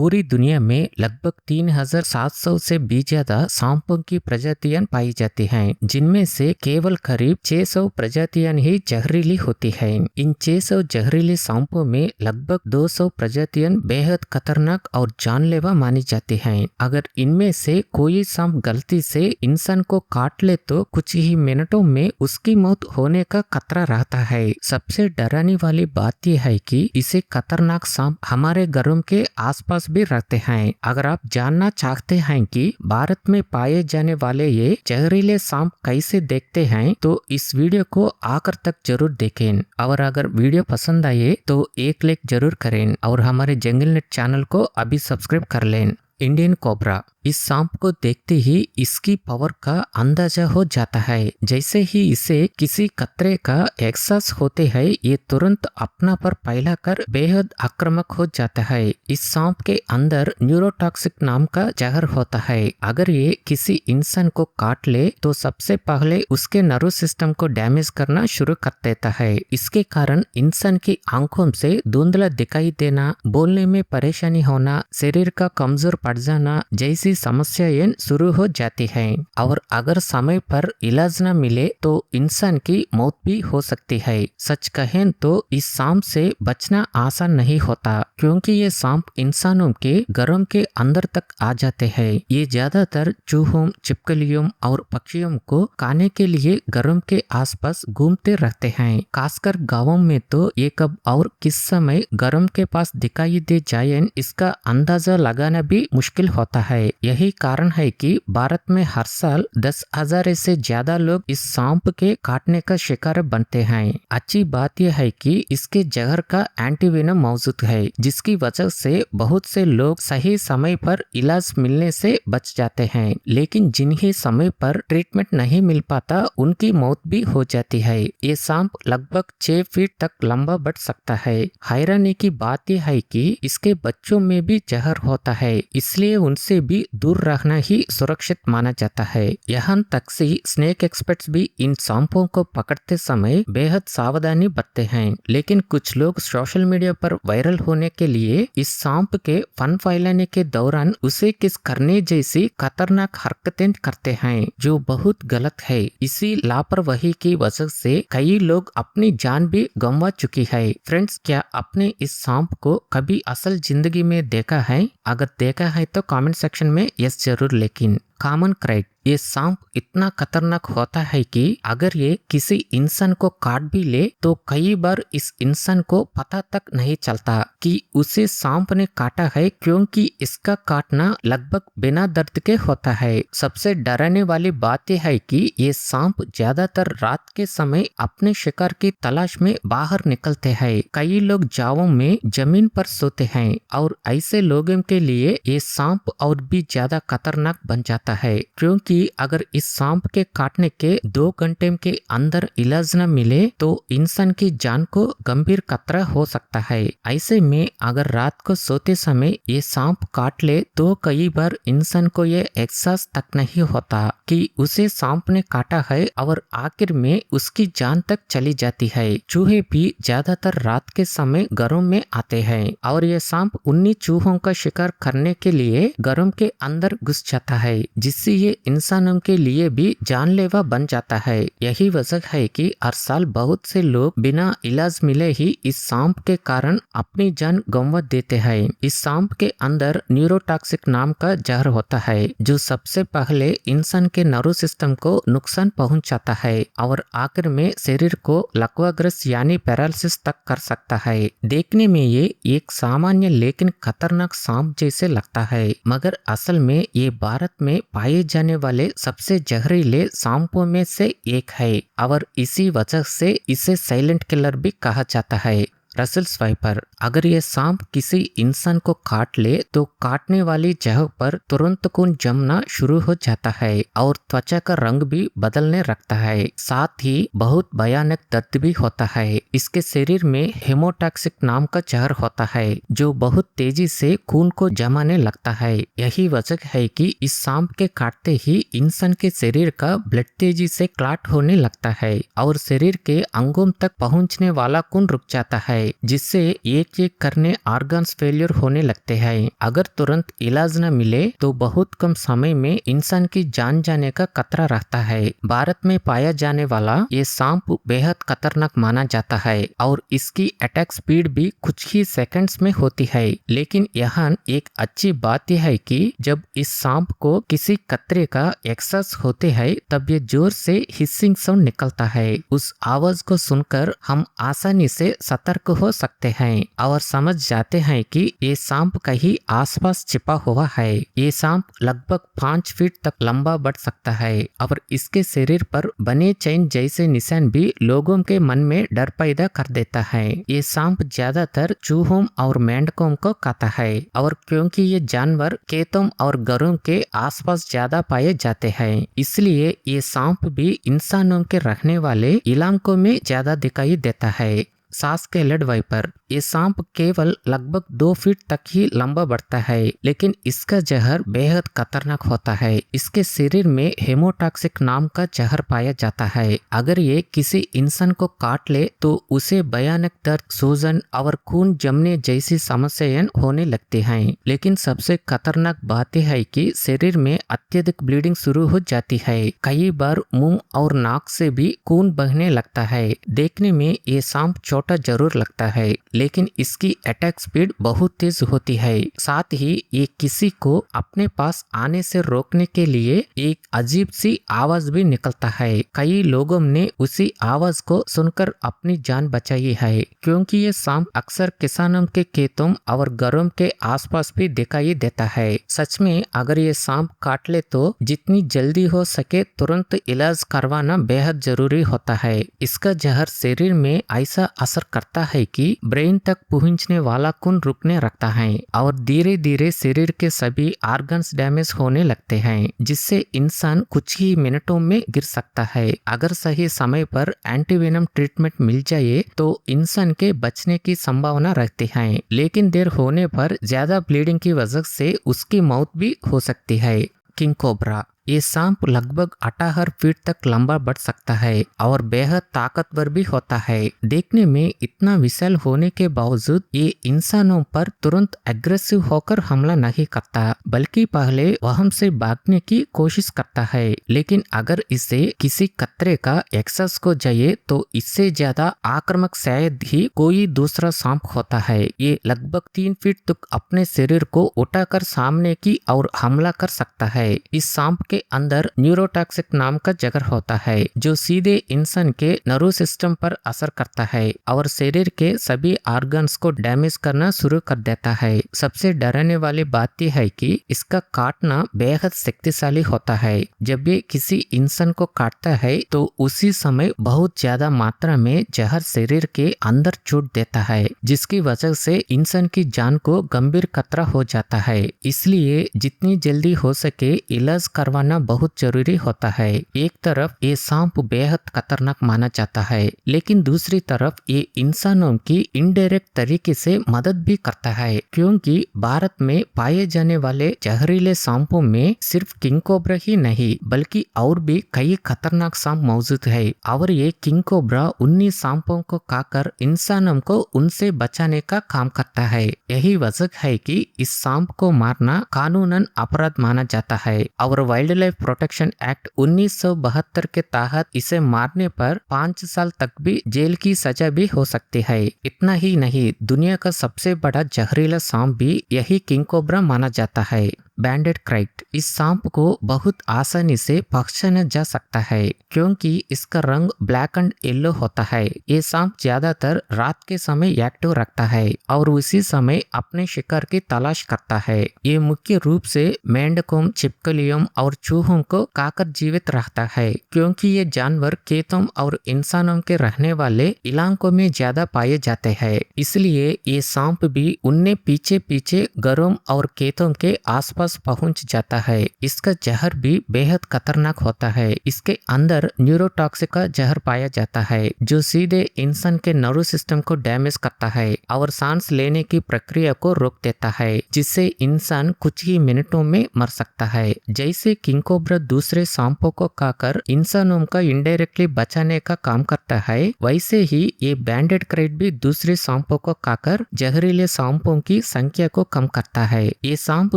पूरी दुनिया में लगभग 3700 से भी ज्यादा सांपों की प्रजातियां पाई जाती हैं, जिनमें से केवल करीब 600 प्रजातियां ही जहरीली होती हैं। इन 600 जहरीले सांपों में लगभग 200 प्रजातियां बेहद खतरनाक और जानलेवा मानी जाती हैं। अगर इनमें से कोई सांप गलती से इंसान को काट ले तो कुछ ही मिनटों में उसकी मौत होने का खतरा रहता है। सबसे डराने वाली बात यह है कि इसे खतरनाक सांप हमारे घरों के आसपास भी रहते हैं। अगर आप जानना चाहते हैं कि भारत में पाए जाने वाले ये जहरीले सांप कैसे देखते हैं तो इस वीडियो को आखिर तक जरूर देखें। और अगर वीडियो पसंद आए तो एक लाइक जरूर करें और हमारे जंगल नेट चैनल को अभी सब्सक्राइब कर लें। इंडियन कोबरा, इस सांप को देखते ही इसकी पावर का अंदाजा हो जाता है। जैसे ही इसे किसी खतरे का एहसास होते है ये तुरंत अपना पर फैलाकर बेहद आक्रामक हो जाता है। इस सांप के अंदर न्यूरोटॉक्सिक नाम का जहर होता है। अगर ये किसी इंसान को काट ले तो सबसे पहले उसके नर्वस सिस्टम को डैमेज करना शुरू कर देता है। इसके कारण इंसान की आंखों से धुंधला दिखाई देना, बोलने में परेशानी होना, शरीर का कमजोर पड़ जाना जैसी समस्याएं शुरू हो जाती हैं। और अगर समय पर इलाज न मिले तो इंसान की मौत भी हो सकती है। सच कहें तो इस सांप से बचना आसान नहीं होता, क्योंकि ये सांप इंसानों के घरों के अंदर तक आ जाते हैं। ये ज्यादातर चूहों, छिपकलियों और पक्षियों को खाने के लिए घरों के आसपास घूमते रहते हैं। खासकर गाँवों में तो ये कब और किस समय घरों के पास दिखाई दे जाए इसका अंदाजा लगाना भी मुश्किल होता है। यही कारण है कि भारत में हर साल 10,000 से ज्यादा लोग इस सांप के काटने का शिकार बनते हैं। अच्छी बात यह है कि इसके जहर का एंटीवेनम मौजूद है, जिसकी वजह से बहुत से लोग सही समय पर इलाज मिलने से बच जाते हैं। लेकिन जिन्हें समय पर ट्रीटमेंट नहीं मिल पाता उनकी मौत भी हो जाती है। ये सांप लगभग 6 फीट तक लंबा बढ़ सकता है। हैरानी की बात यह है कि इसके बच्चों में भी जहर होता है, इसलिए उनसे भी दूर रखना ही सुरक्षित माना जाता है। यहाँ तक से स्नेक एक्सपर्ट्स भी इन सांपों को पकड़ते समय बेहद सावधानी बरतते हैं। लेकिन कुछ लोग सोशल मीडिया पर वायरल होने के लिए इस सांप के फन फैलाने के दौरान उसे किस करने जैसी खतरनाक हरकतें करते हैं, जो बहुत गलत है। इसी लापरवाही की वजह से कई लोग अपनी जान भी गंवा चुकी है। फ्रेंड्स, क्या आपने इस सांप को कभी असल जिंदगी में देखा है? अगर देखा है तो कमेंट सेक्शन में यस जरूर। लेकिन कॉमन क्राइट, ये सांप इतना खतरनाक होता है कि अगर ये किसी इंसान को काट भी ले तो कई बार इस इंसान को पता तक नहीं चलता कि उसे सांप ने काटा है, क्योंकि इसका काटना लगभग बिना दर्द के होता है। सबसे डराने वाली बात यह है कि ये सांप ज्यादातर रात के समय अपने शिकार की तलाश में बाहर निकलते हैं। कई लोग जावों में जमीन पर सोते हैं और ऐसे लोगों के लिए ये सांप और भी ज्यादा खतरनाक बन जाता है, क्योंकि अगर इस सांप के काटने के 2 घंटे के अंदर इलाज न मिले तो इंसान की जान को गंभीर खतरा हो सकता है। ऐसे में अगर रात को सोते समय ये सांप काट ले तो कई बार इंसान को ये एहसास तक नहीं होता कि उसे सांप ने काटा है और आखिर में उसकी जान तक चली जाती है। चूहे भी ज्यादातर रात के समय घरों में आते हैं और ये सांप उन्हीं चूहों का शिकार करने के लिए घरों के अंदर घुस जाता है, जिससे ये इंसानों के लिए भी जानलेवा बन जाता है। यही वजह है कि हर साल बहुत से लोग बिना इलाज मिले ही इस सांप के कारण अपनी जान गंवा देते हैं। इस सांप के अंदर न्यूरोटॉक्सिक नाम का जहर होता है, जो सबसे पहले इंसान के नर्व सिस्टम को नुकसान पहुंचाता है और आखिर में शरीर को लकवाग्रस्त यानी पैरालिसिस तक कर सकता है। देखने में ये एक सामान्य लेकिन खतरनाक सांप जैसे लगता है, मगर असल में ये भारत में पाए जाने वाले सबसे जहरीले सांपों में से एक है और इसी वजह से इसे साइलेंट किलर भी कहा जाता है। रसेल्स वाइपर, अगर ये सांप किसी इंसान को काट ले तो काटने वाली जगह पर तुरंत खून जमना शुरू हो जाता है और त्वचा का रंग भी बदलने लगता है। साथ ही बहुत भयानक दर्द भी होता है। इसके शरीर में हेमोटॉक्सिक नाम का जहर होता है, जो बहुत तेजी से खून को जमाने लगता है। यही वजह है कि इस सांप के काटते ही इंसान के शरीर का ब्लड तेजी से क्लॉट होने लगता है और शरीर के अंगों तक पहुंचने वाला खून रुक जाता है। जिससे एक एक करने ऑर्गन्स फेलियर होने लगते हैं। अगर तुरंत इलाज न मिले तो बहुत कम समय में इंसान की जान जाने का खतरा रहता है। भारत में पाया जाने वाला ये सांप बेहद खतरनाक माना जाता है और इसकी अटैक स्पीड भी कुछ ही सेकंड्स में होती है। लेकिन यहाँ एक अच्छी बात यह है कि जब इस सांप को किसी खतरे का एहसास होते है तब ये जोर से हिसिंग साउंड निकलता है। उस आवाज को सुनकर हम आसानी से सतर्क हो सकते हैं और समझ जाते हैं कि ये सांप कहीं आसपास छिपा हुआ है। ये सांप लगभग 5 फीट तक लंबा बढ़ सकता है और इसके शरीर पर बने चैन जैसे निशान भी लोगों के मन में डर पैदा कर देता है। ये सांप ज्यादातर चूहों और मेंढकों को खाता है और क्योंकि ये जानवर खेतों और घरों के आसपास ज्यादा पाए जाते हैं, इसलिए ये सांप भी इंसानों के रहने वाले इलाकों में ज्यादा दिखाई देता है। सास्केलेड वाइपर, ये सांप केवल लगभग 2 फीट तक ही लंबा बढ़ता है, लेकिन इसका जहर बेहद खतरनाक होता है। इसके शरीर में हेमोटॉक्सिक नाम का जहर पाया जाता है। अगर ये किसी इंसान को काट ले तो उसे भयानक दर्द, सूजन और खून जमने जैसी समस्याएं होने लगती हैं। लेकिन सबसे खतरनाक बात यह है कि शरीर में अत्यधिक ब्लीडिंग शुरू हो जाती है। कई बार मुंह और नाक से भी खून बहने लगता है। देखने में ये सांप छोटा जरूर लगता है, लेकिन इसकी अटैक स्पीड बहुत तेज होती है। साथ ही ये किसी को अपने पास आने से रोकने के लिए एक अजीब सी आवाज भी निकलता है। कई लोगों ने उसी आवाज को सुनकर अपनी जान बचाई है, क्योंकि ये सांप अक्सर किसानों के खेतों और घरों के आसपास भी दिखाई देता है। सच में अगर ये सांप काट ले तो जितनी जल्दी हो सके तुरंत इलाज करवाना बेहद जरूरी होता है। इसका जहर शरीर में ऐसा असर करता है कि ब्रेन तक पहुंचने वाला खून रुकने लगता है और धीरे धीरे शरीर के सभी ऑर्गन्स डैमेज होने लगते हैं, जिससे इंसान कुछ ही मिनटों में गिर सकता है। अगर सही समय पर एंटीवेनम ट्रीटमेंट मिल जाए तो इंसान के बचने की संभावना रहती है, लेकिन देर होने पर ज्यादा ब्लीडिंग की वजह से उसकी मौत भी हो सकती है। किंग कोबरा, ये सांप लगभग 18 फीट तक लंबा बढ़ सकता है और बेहद ताकतवर भी होता है। देखने में इतना विशाल होने के बावजूद ये इंसानों पर तुरंत एग्रेसिव होकर हमला नहीं करता, बल्कि पहले वह से भागने की कोशिश करता है। लेकिन अगर इसे किसी खतरे का एहसास हो जाए तो इससे ज्यादा आक्रामक शायद ही कोई दूसरा सांप होता है। ये लगभग 3 फीट तक अपने शरीर को उठाकर सामने की और हमला कर सकता है। इस सांप के अंदर न्यूरोटॉक्सिक नाम का जहर होता है, जो सीधे इंसान के नर्व सिस्टम पर असर करता है और शरीर के सभी ऑर्गन्स को डैमेज करना शुरू कर देता है। सबसे डराने वाली बात यह है कि इसका काटना बेहद शक्तिशाली होता है। जब ये किसी इंसान को काटता है तो उसी समय बहुत ज्यादा मात्रा में जहर शरीर के अंदर छूट देता है, जिसकी वजह से इंसान की जान को गंभीर खतरा हो जाता है। इसलिए जितनी जल्दी हो सके इलाज करवाना बहुत जरूरी होता है। एक तरफ ये सांप बेहद खतरनाक माना जाता है, लेकिन दूसरी तरफ ये इंसानों की इनडायरेक्ट तरीके से मदद भी करता है, क्योंकि भारत में पाए जाने वाले जहरीले सांपों में सिर्फ किंग कोबरा ही नहीं बल्कि और भी कई खतरनाक सांप मौजूद है और ये किंग कोबरा उन्हीं सांपों को खाकर इंसानों को उनसे बचाने का काम करता है। यही वजह है कि इस सांप को मारना कानूनन अपराध माना जाता है और वाइल्ड लाइफ प्रोटेक्शन एक्ट 1972 के तहत इसे मारने पर 5 साल तक भी जेल की सजा भी हो सकती है। इतना ही नहीं, दुनिया का सबसे बड़ा जहरीला सांप भी यही किंग कोबरा माना जाता है। बैंडेड क्राइट, इस सांप को बहुत आसानी से पहचाना जा सकता है क्योंकि इसका रंग ब्लैक एंड येलो होता है। ये सांप ज्यादातर रात के समय एक्टिव रखता है और उसी समय अपने शिकार की तलाश करता है। ये मुख्य रूप से मेंढकों, छिपकलियों और चूहों को खाकर जीवित रहता है, क्योंकि ये जानवर खेतों और इंसानों के रहने वाले इलाकों में ज्यादा पाए जाते हैं। इसलिए ये सांप भी उनने पीछे पीछे घरों और खेतों के आसपास आसपास पहुंच जाता है। इसका जहर भी बेहद खतरनाक होता है। इसके अंदर न्यूरोटॉक्सिक का जहर पाया जाता है जो सीधे इंसान के नर्व सिस्टम को डैमेज करता है और सांस लेने की प्रक्रिया को रोक देता है, जिससे इंसान कुछ ही मिनटों में मर सकता है। जैसे किंग कोबरा दूसरे सांपों को खाकर इंसानों का इनडायरेक्टली बचाने का काम करता है, वैसे ही ये बैंडेड क्रेट भी दूसरे सांपों को खाकर जहरीले सांपों की संख्या को कम करता है। ये सांप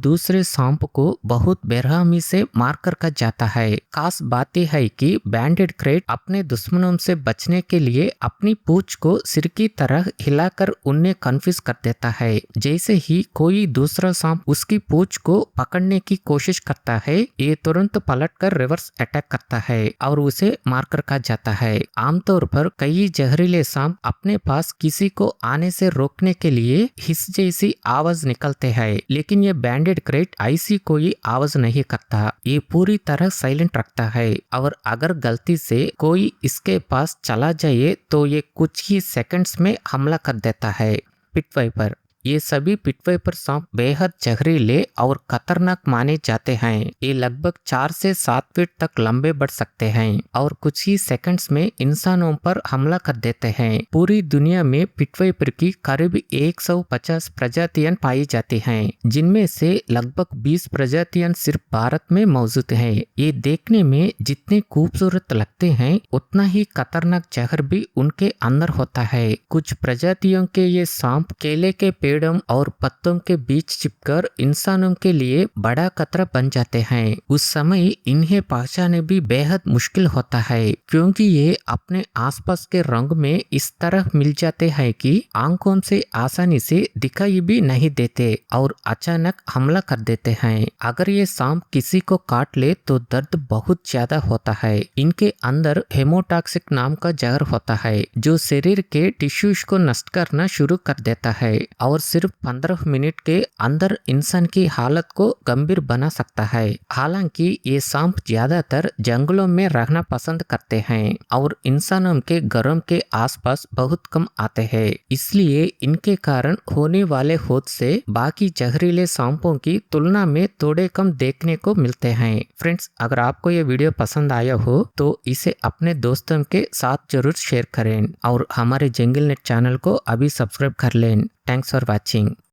दूसरे सांप को बहुत बेरहमी से मार कर जाता है। खास बात यह है कि बैंडेड क्रेट अपने दुश्मनों से बचने के लिए अपनी पूंछ को सिर की तरह हिलाकर उन्हें कन्फ्यूज कर देता है। जैसे ही कोई दूसरा सांप उसकी पूंछ को पकड़ने की कोशिश करता है, ये तुरंत पलटकर रिवर्स अटैक करता है और उसे मारकर खा जाता है। आमतौर पर कई जहरीले सांप अपने पास किसी को आने से रोकने के लिए हिस जैसी आवाज निकलते हैं, लेकिन ये बैंडेड क्रेट ऐसी कोई आवाज नहीं करता। ये पूरी तरह साइलेंट रखता है और अगर गलती से कोई इसके पास चला जाए तो ये कुछ ही सेकंड्स में हमला कर देता है। पिट वाइपर, ये सभी पिट वाइपर सांप बेहद जहरीले और खतरनाक माने जाते हैं। ये लगभग 4 से 7 फीट तक लंबे बढ़ सकते हैं और कुछ ही सेकंड्स में इंसानों पर हमला कर देते हैं। पूरी दुनिया में पिट वाइपर की करीब 150 प्रजातियां पाई जाती हैं, जिनमें से लगभग 20 प्रजातियां सिर्फ भारत में मौजूद हैं। ये देखने में जितने खूबसूरत लगते हैं, उतना ही खतरनाक जहर भी उनके अंदर होता है। कुछ प्रजातियों के ये सांप केले के पेड़ों और पत्तों के बीच चिपकर इंसानों के लिए बड़ा खतरा बन जाते हैं। उस समय इन्हें पहचाने भी बेहद मुश्किल होता है, क्योंकि ये अपने आसपास के रंग में इस तरह मिल जाते हैं कि आंखों से आसानी से दिखाई भी नहीं देते और अचानक हमला कर देते हैं। अगर ये सांप किसी को काट ले तो दर्द बहुत ज्यादा होता है। इनके अंदर हेमोटॉक्सिक नाम का जहर होता है जो शरीर के टिश्यूज को नष्ट करना शुरू कर देता है और सिर्फ 15 मिनट के अंदर इंसान की हालत को गंभीर बना सकता है। हालांकि ये सांप ज्यादातर जंगलों में रहना पसंद करते हैं और इंसानों के घरों के आसपास बहुत कम आते हैं, इसलिए इनके कारण होने वाले हादसे से बाकी जहरीले सांपों की तुलना में थोड़े कम देखने को मिलते हैं। फ्रेंड्स, अगर आपको ये वीडियो पसंद आया हो तो इसे अपने दोस्तों के साथ जरूर शेयर करें और हमारे जंगल नेट चैनल को अभी सब्सक्राइब कर लें। Thanks for watching.